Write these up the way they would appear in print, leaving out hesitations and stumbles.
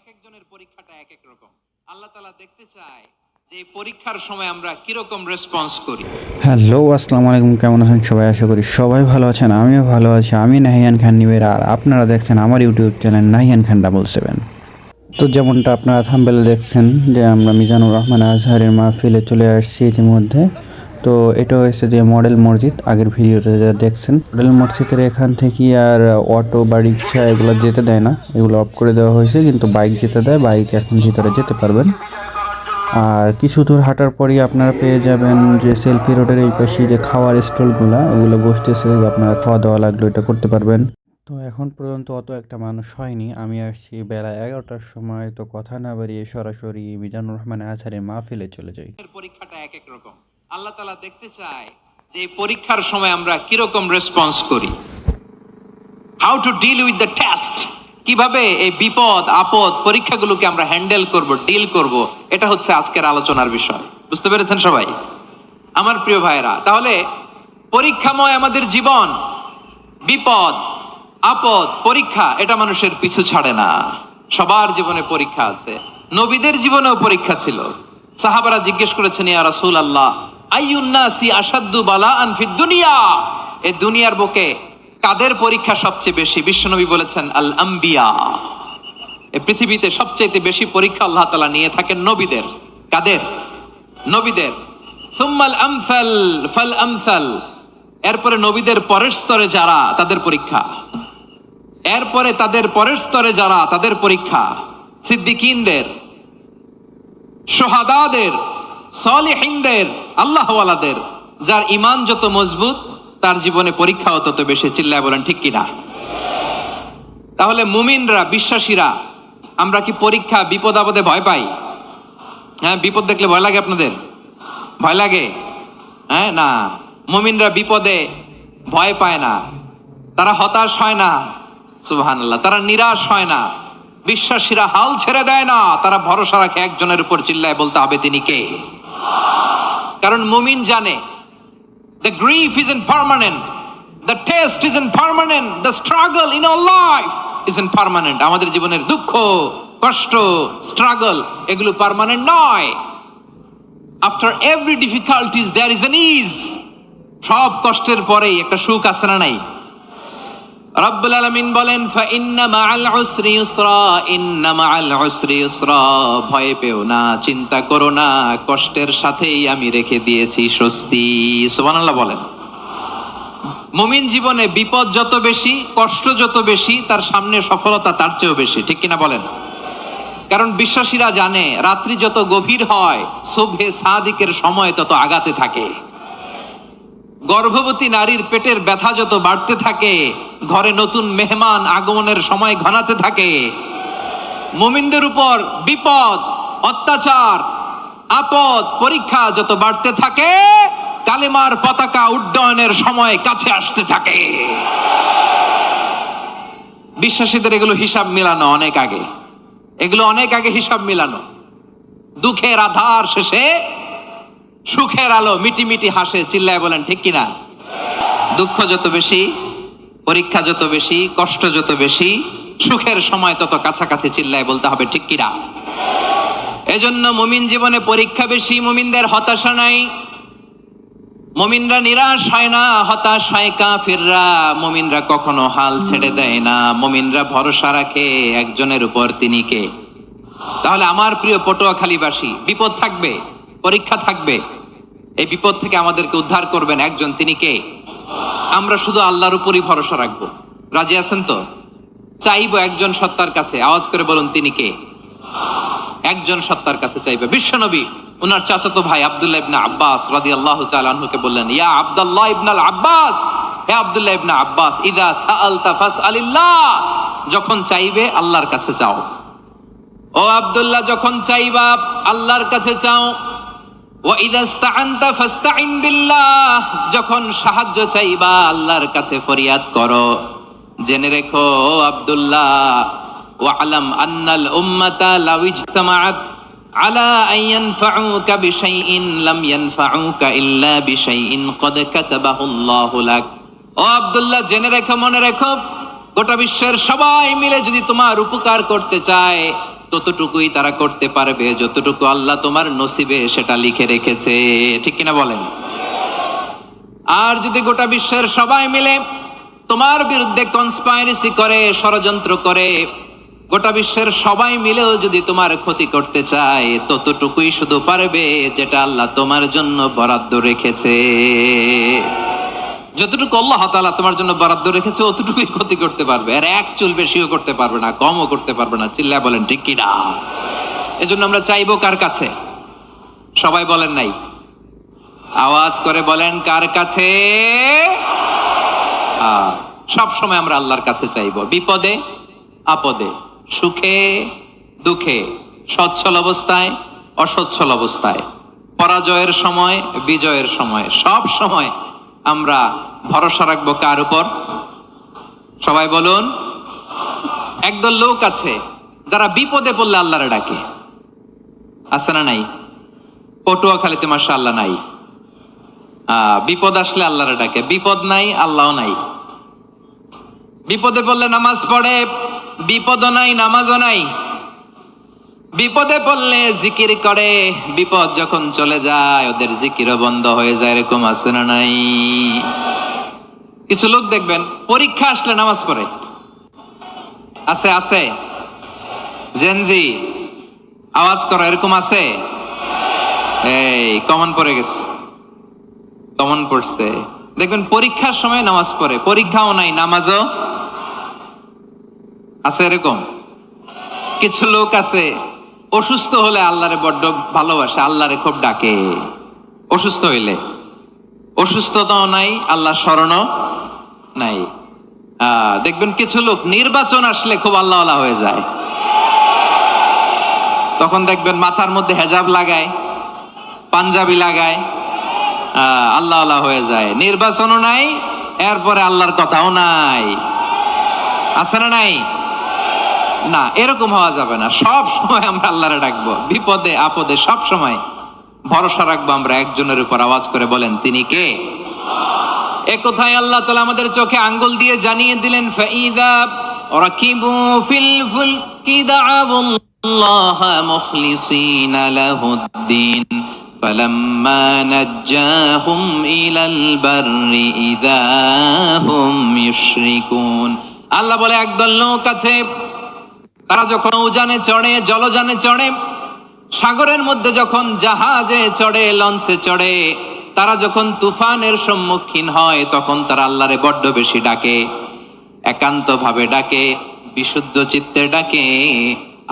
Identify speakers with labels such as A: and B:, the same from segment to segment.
A: এক একজনের পরীক্ষাটা এক এক রকম। আল্লাহ তাআলা দেখতে চায় যে এই পরীক্ষার সময় আমরা কিরকম রেসপন্স করি।
B: হ্যালো, আসসালামু আলাইকুম। কেমন আছেন সবাই? আশা করি সবাই ভালো আছেন। আমিও ভালো আছি। আমি নাহিয়ান খান নিবের, আর আপনারা দেখছেন আমার ইউটিউব চ্যানেল নাহিয়ান খান 777। তো যেমনটা আপনারা থাম্বনেলে দেখছেন যে আমরা মিজানুর রহমান আজহারের মাহফিলে চলে আসছি ইতিমধ্যে। তো এটা হয়েছে যে মডেল মসজিদ, আগের ভিডিওতে যা দেখছেন মডেল মসজিদের এখান থেকে আর অটো বা রিক্সা এগুলো যেতে দেয় না, এগুলো অফ করে দেওয়া হয়েছে, কিন্তু বাইক যেতে দেয়। বাইক এখন ভিতরে যেতে পারবেন। আর কিছু দূর হাঁটার পরই আপনারা পেয়ে যাবেন যে সেলফি রোডের এই পাশে যে খাওয়ার স্টলগুলো, ওগুলো বসতেছে, আপনারা খাওয়া দাওয়া লাগলো এটা করতে পারবেন। তো এখন পর্যন্ত অত একটা মানুষ হয়নি। আমি আসছি বেলা 11টার সময়। তো কথা না বাড়িয়ে সরাসরি মিজানুর রহমান আজহারের মাহফিলে চলে যাই।
A: পরীক্ষাটা এক এক রকম। আল্লাহ তাআলা দেখতে চায় যে এই পরীক্ষার সময় আমরা কিরকম রেসপন্স করি। How to deal with the test, কিভাবে এই বিপদ আপদ পরীক্ষাগুলোকে আমরা হ্যান্ডেল করব, ডিল করব, এটা হচ্ছে আজকের আলোচনার বিষয়। বুঝতে পেরেছেন সবাই আমার প্রিয় ভাইরা? তাহলে পরীক্ষাময় আমাদের জীবন, বিপদ আপদ পরীক্ষা এটা মানুষের পিছু ছাড়ে না। সবার জীবনে পরীক্ষা আছে। নবীদের জীবনেও পরীক্ষা ছিল। সাহাবারা জিজ্ঞেস করেছেন, ইয়া রাসূলুল্লাহ, আইয়ুন নাসি আশাদ্দু বালাআন ফিদ দুনিয়া, এই দুনিয়ার বুকে কাদের পরীক্ষা সবচেয়ে বেশি? বিশ্বনবী বলেছেন, আল আম্বিয়া। এই পৃথিবীতে সবচেয়ে বেশি পরীক্ষা আল্লাহ তাআলা নিয়ে থাকেন নবীদের। কাদের? নবীদের। সুম্মাল আমসাল ফাল আমসাল, এরপরে নবীদের পরের স্তরে যারা তাদের পরীক্ষা, এরপরে তাদের পরের স্তরে যারা তাদের পরীক্ষা, সিদ্দিকিনদের, সোহাদাদের, সলিহিনদের, আল্লাহওয়ালাদের। যার ঈমান যত মজবুত তার জীবনে পরীক্ষাও তত বেশি। চিল্লায় বলেন ঠিক কিনা? তাহলে মুমিনরা, বিশ্বাসীরা, আমরা কি পরীক্ষা বিপদ আপদে ভয় পাই? হ্যাঁ, বিপদ দেখলে ভয় লাগে? আপনাদের ভয় লাগে? হ্যাঁ, না, মুমিনরা বিপদে ভয় পায় না, তারা হতাশ হয় না। সুবহানাল্লাহ। তারা নিরাশ হয় না। বিশ্বাসীরা হাল ছেড়ে দেয় না, তারা ভরসা রাখে একজনের উপর। চিল্লায় বলতে হবে তিনি কে? কারণ মুমিন জানে the grief isn't permanent, the test isn't permanent, the struggle in our life isn't permanent. আমাদের জীবনের দুঃখ, কষ্ট, স্ট্রাগল এগুলো পার্মানেন্ট নয়। after every difficulties there is an ease. সব কষ্টের পরেই একটা সুখ আছে না নাই? রব্বুল আলামিন বলেন, ফাইন্না মাআল উসরি ইউসরা, ইন্না মাআল উসরি ইউসরা, ভয় পেও না, চিন্তা করো না, কষ্টের সাথেই আমি রেখে দিয়েছি স্বস্তি। সুবহানাল্লাহ বলেন। মুমিন জীবনে বিপদ যত বেশি, কষ্ট যত বেশি, তার সামনে সফলতা তার চেয়েও বেশি। ঠিক কিনা বলেন? কারণ বিশ্বাসীরা জানে রাত্রি যত গভীর হয় সুবহে সাদিকের সময় তত আগাতে থাকে। গর্ভবতী নারীর পেটের ব্যথা যত বাড়তে থাকে, ঘরে নতুন মেহমান আগমনের সময় ঘনাতে থাকে। মুমিনদের উপর বিপদ, অত্যাচার, আপদ, পরীক্ষা যত বাড়তে থাকে, কালেমার পতাকা উড্ডয়নের সময় কাছে আসতে থাকে। বিশ্বাসীদের এগুলো হিসাব মিলানো অনেক আগে, এগুলো অনেক আগে হিসাব মিলানো। দুঃখের আধার শেষে সুখের আলো মিটি মিটি হাসে। চিল্লায় বলেন ঠিক কিনা? দুঃখ যত বেশি, পরীক্ষা যত বেশি, কষ্ট যত বেশি, সুখের সময় তত কাছাকাছি। চিল্লায় বলতে হবে ঠিক কিনা? এজন্য মুমিন জীবনে পরীক্ষা বেশি। মুমিনদের হতাশা নাই, মুমিনরা নিরাশ হয় না, হতাশ হয় কাফিররা। মুমিনরা কখনো হাল ছেড়ে দেয় না, মুমিনরা ভরসা রাখে একজনের উপর, তিনি কে? তাহলে আমার প্রিয় পটুয়াখালীবাসী, বিপদ থাকবে, পরীক্ষা থাকবে, এই বিপদ থেকে আমাদেরকে উদ্ধার করবেন একজন, তিনি কে? আমরা শুধু আল্লাহর উপরই ভরসা রাখবো। রাজি আছেন তো? চাইবো একজন সত্তার কাছে। আওয়াজ করে বলুন তিনি কে? একজন সত্তার কাছে চাইবে। বিশ্বনবী ওনার চাচাতো ভাই আব্দুল্লাহ ইবনে আব্বাস রাদিয়াল্লাহু তাআলা আনহুকে বললেন, ইয়া আব্দুল্লাহ ইবনাল আব্বাস, হে আব্দুল্লাহ ইবনে আব্বাস, ইযা সাআলতা ফাসআলিল্লাহ, যখন চাইবে আল্লাহর কাছে চাও। ও আব্দুল্লাহ, যখন চাইবা আল্লাহর কাছে চাও। ওয়া ইযা ইসতাআনতা ফাসতাইন বিল্লাহ, যখন সাহায্য চাইবা আল্লাহর কাছে ফরিয়াদ করো। জেনে রেখো আব্দুল্লাহ, ওয়া'লাম আন্নাল উম্মাতা লাউ ইজতামাআত আলা আন ইয়ানফাউকা বিশাইইন লাম ইয়ানফাউকা ইল্লা বিশাইইন ক্বাদ কাতাবাহু আল্লাহু লাক। ও আব্দুল্লাহ, জেনে রেখো, মনে রেখো, গোটা বিশ্বের সবাই মিলে যদি তোমার উপকার করতে চায়, ততটুকুই তারা করতে পারবে যতটুকু আল্লাহ তোমার নসিবে সেটা লিখে রেখেছে। ঠিক কিনা বলেন? আর যদি গোটা বিশ্বের সবাই মিলে তোমার বিরুদ্ধে কনস্পাইরেসি করে, ষড়যন্ত্র করে, গোটা বিশ্বের সবাই মিলেও যদি তোমার ক্ষতি করতে চায়, ততটুকুই শুধু পারবে যেটা আল্লাহ তোমার জন্য বরাদ্দ রেখেছে। যতটুকু আল্লাহ তাআলা তোমার জন্য বরাদ্দ রেখেছে অতটুকুই ক্ষতি করতে পারবে, আর এক চুল বেশিও করতে পারবে না, কমও করতে পারবে না। চিল্লায় বলেন ঠিক কিনা? এজন্য আমরা চাইবো কার কাছে? সবাই বলেন নাই, আওয়াজ করে বলেন কার কাছে? সব সময় আমরা আল্লাহর কাছে চাইবো, বিপদে আপদে, সুখে দুঃখে, সচ্ছল অবস্থায় অসচ্ছল অবস্থায়, পরাজয়ের সময় বিজয়ের সময়, সব সময় আমরা ভরসা রাখবো কার উপর? সবাই বলুন। একদল লোক আছে যারা বিপদে পড়লে আল্লাহরে ডাকে, আছে না নাই? পটুয়াখালীতে মাশাআল্লাহ নাই, বিপদ আসলে আল্লাহরে ডাকে, বিপদ নাই আল্লাহ নাই। বিপদে পড়লে নামাজ পড়ে, বিপদও নাই নামাজও নাই। বিপদে পড়লে জিকির করে, বিপদ যখন চলে যায় ওদের জিকিরও বন্ধ হয়ে যায়। এরকম আছে না নাই? কিছু লোক দেখবেন পরীক্ষা আসলে নামাজ পড়ে, আছে আছে? জেনজি আওয়াজ করো, এরকম আছে? এই কমন পড়ে গেছে, কমন পড়ছে। দেখবেন পরীক্ষার সময় নামাজ পড়ে, পরীক্ষাও নাই নামাজও আছে। এরকম কিছু লোক আছে অসুস্থ হলে আল্লাহরে বড্ড ভালোবাসে, আল্লাহরে খুব ডাকে। অসুস্থ হইলে অসুস্থতাও নাই, আল্লাহ স্মরণও নাই। দেখবেন কিছু লোক নির্বাচন আসলে খুব আল্লাহওয়ালা হয়ে যায়, তখন দেখবেন মাথার মধ্যে হেজাব লাগায়, পাঞ্জাবি লাগায়, আল্লাহওয়ালা হয়ে যায়। নির্বাচনও নাই, এরপরে আল্লাহর কথাও নাই, আছে না নাই? না, এরকম হওয়া যাবে না। সব সময় আমরা আল্লাহরে ডাকবো, বিপদে আপদে সব সময় ভরসা রাখবো আমরা একজনের উপর। আওয়াজ করে বলেন তিনি কে? এ কথায় আল্লাহ তাআলা আমাদের চোখে আঙ্গুল দিয়ে জানিয়ে দিলেন, ফাইদা রাকিবু ফিল ফুলকি দাআউল্লাহ মুখলিসিনা লাহুদ্দিন ফালাম্মা নাজ্জাহুম ইলাল বাররি ইযা হুম ইউশরিকুন। আল্লাহ বলে একদল লোক আছে, তারা যখন উজানে চড়ে, জলযানে চড়ে, সাগরের মধ্যে যখন জাহাজে চড়ে, লঞ্চে চড়ে, তারা যখন তুফানের সম্মুখীন হয় তখন তারা আল্লাহরে বড্ড বেশি ডাকে, একান্ত ভাবে ডাকে, বিশুদ্ধ চিত্তে ডাকে।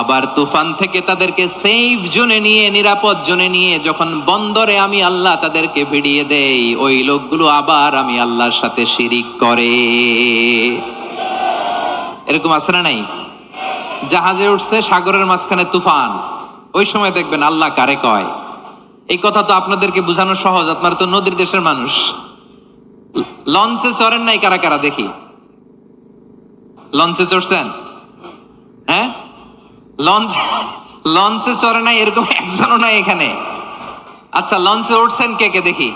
A: আবার তুফান থেকে তাদেরকে সেফ জোনে নিয়ে, নিরাপদ জোনে নিয়ে যখন বন্দরে আমি আল্লাহ তাদেরকে ভিড়িয়ে দেই, ওই লোকগুলো আবার আমি আল্লাহর সাথে শিরিক করে। এরকম আছে না নাই? জাহাজে উঠছে, সাগরের মাঝখানে তুফান, ওই সময় দেখবেন আল্লাহ কারে কয়। এই কথা তো আপনাদেরকে বোঝানো সহজ, আপনারা তো নদীর দেশের মানুষ। লঞ্চে চড়েন নাই কারা কারা? দেখি, লঞ্চে চড়ছেন? হ্যাঁ, লঞ্চে চড়ে নাই এরকম একজনও নাই এখানে। আচ্ছা, লঞ্চে উঠছেন কে কে? দেখি।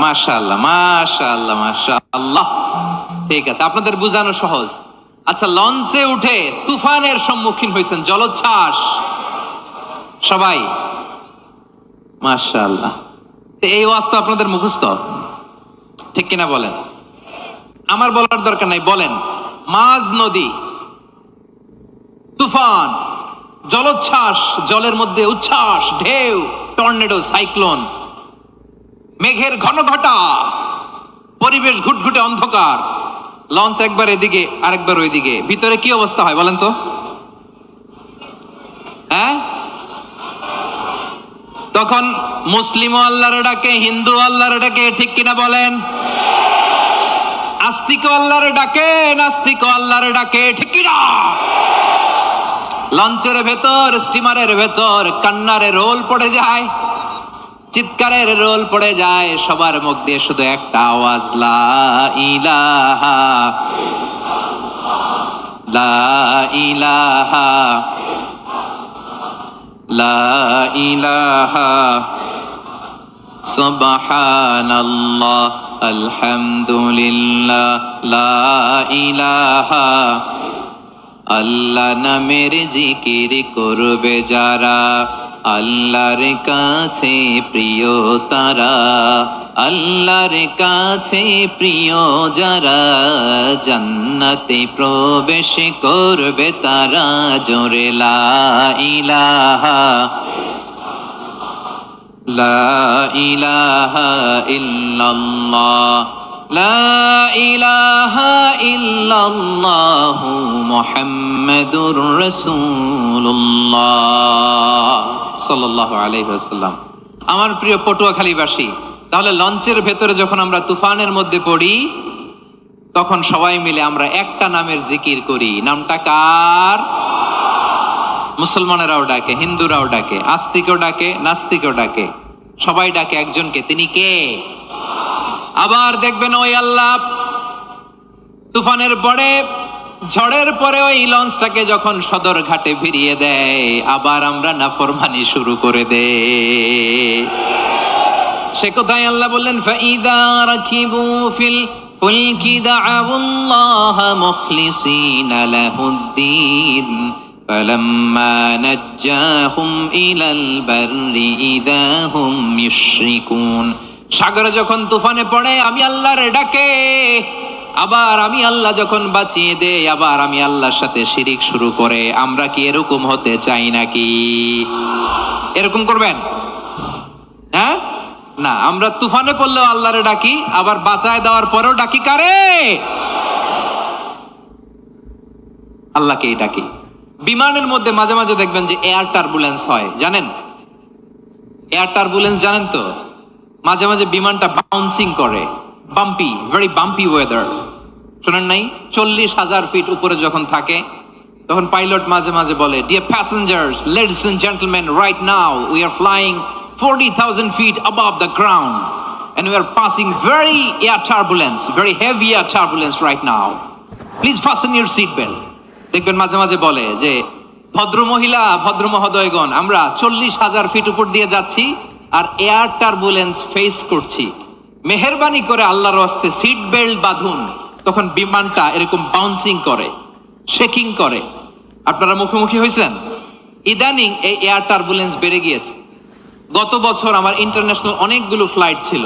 A: মাশাআল্লাহ মাশাআল্লাহ মাশাআল্লাহ, ঠিক আছে, আপনাদের বোঝানো সহজ। আচ্ছা, লঞ্চে উঠে তুফানের সম্মুখীন হয়েছেন, জলোচ্ছ্বাস সবাই? মাশাআল্লাহ। এই ওয়াজ তো আপনাদের মুখস্থ, ঠিক কিনা বলেন? আমার বলার দরকার নাই, বলেন। মাঝ নদী, তুফান, জলোচ্ছ্বাস, জলের মধ্যে উচ্ছ্বাস, ঢেউ, টর্নেডো, সাইক্লোন, মেঘের ঘনঘটা, পরিবেশ ঘুটঘুটে অন্ধকার, লঞ্চ একবার এদিকে আরেকবার ওইদিকে, ভিতরে কি অবস্থা হয় বলেন তো? হ্যাঁ, তখন মুসলিম আল্লাহর ডাকে, হিন্দু আল্লাহর ডাকে, ঠিক কিনা বলেন? আস্তিক আল্লাহর ডাকে, নাস্তিক আল্লাহর ডাকে, ঠিক কিনা? লঞ্চের ভেতর, স্টিমারের ভেতর কান্নারে রোল পড়ে যায়, চিৎকারের রোল পড়ে যায়, সবার মুখ দিয়ে শুধু একটা আওয়াজ, লা ইলাহা লা ইলাহা লা ইলাহা সুবহানাল্লাহ আলহামদুলিল্লাহ লা ইলাহা আল্লাহ নামের জিকির করবে যারা, আল্লাহর কাছে প্রিয় তারা, আল্লাহর কাছে প্রিয় যারা, জান্নাতে প্রবেশ করবে তারা, জোরে লা ইলাহা লা ইলাহা ইল্লাল্লাহ, লা ইলাহা ইল্লাল্লাহু মুহাম্মাদুর রাসূলুল্লাহ সাল্লাল্লাহু আলাইহি ওয়াসাল্লাম। আমার প্রিয় পটুয়াখালীবাসী, তাহলে লঞ্চের ভেতরে যখন আমরা তুফানের মধ্যে পড়ি, তখন সবাই মিলে আমরা একটা নামের জিকির করি। নামটা কার? মুসলমানেরাও ডাকে, হিন্দুরাও ডাকে, আস্তিকও ডাকে, নাস্তিকও ডাকে, সবাই ডাকে একজনকে। তিনি কে? আবার দেখবেন ওই আল্লাহ তুফানের পরে, ঝড়ের পরে ওই লঞ্চটাকে যখন সদর ঘাটে ফিরিয়ে দেয়, আবার আমরা নাফরমানি শুরু করে দেই। সে কোথায় আল্লাহ বললেন, ফাইদা রাকিবু ফিল ফুলকি দাআউল্লাহ মুখলিসিনা লাহুদ্দিন ফালাম্মা নাজ্জাহুম ইলাল বাররি ইযা হুম ইউশরিকুন। সাগরে যখন তুফানে পড়ে আমি আল্লাহর ডাকে, আবার আমি আল্লাহ যখন বাঁচিয়ে দেই, আবার আমি আল্লাহর সাথে শিরিক শুরু করে। আমরা কি এরকম হতে চাই নাকি? এরকম করবেন? হ্যাঁ না, আমরা তুফানে পড়লেও আল্লাহরে ডাকি, আবার বাঁচায় দেওয়ার পরেও ডাকি কারে? আল্লাহকেই ডাকি। বিমানের মধ্যে মাঝে মাঝে দেখবেন যে এয়ার টার্বুলেন্স হয়, জানেন? এয়ার টার্বুলেন্স জানেন তো? মাঝে মাঝে বিমানটা বাউন্সিং করে, বাম্পি, ভেরি বাম্পি ওয়েদার। শোনেন নাই? 40,000 ফিট উপরে যখন থাকে, তখন পাইলট মাঝে মাঝে বলে, dear passengers, ladies and gentleman, right now we are flying 40,000 feet above the ground and we are passing very air turbulence, very heavy air turbulence right now. Please fasten your seat belt. দেখবেন মাঝে মাঝে বলে যে, ভদ্র মহিলা, ভদ্র মহোদয়গণ, আমরা 40,000 ফিট উপর দিয়ে যাচ্ছি আর এয়ার টার্বুলেন্স ফেস করছি, মেহেরবানি করে আল্লাহর ওয়াস্তে সিট বেল্ট বাঁধুন। তখন বিমানটা এরকম বাউন্সিং করে, শেকিং করে। আপনারা মুখোমুখি হয়েছেন? ইদানিং এই এয়ার টার্বুলেন্স বেড়ে গিয়েছে। গত বছর আমার ইন্টারন্যাশনাল অনেকগুলো ফ্লাইট ছিল,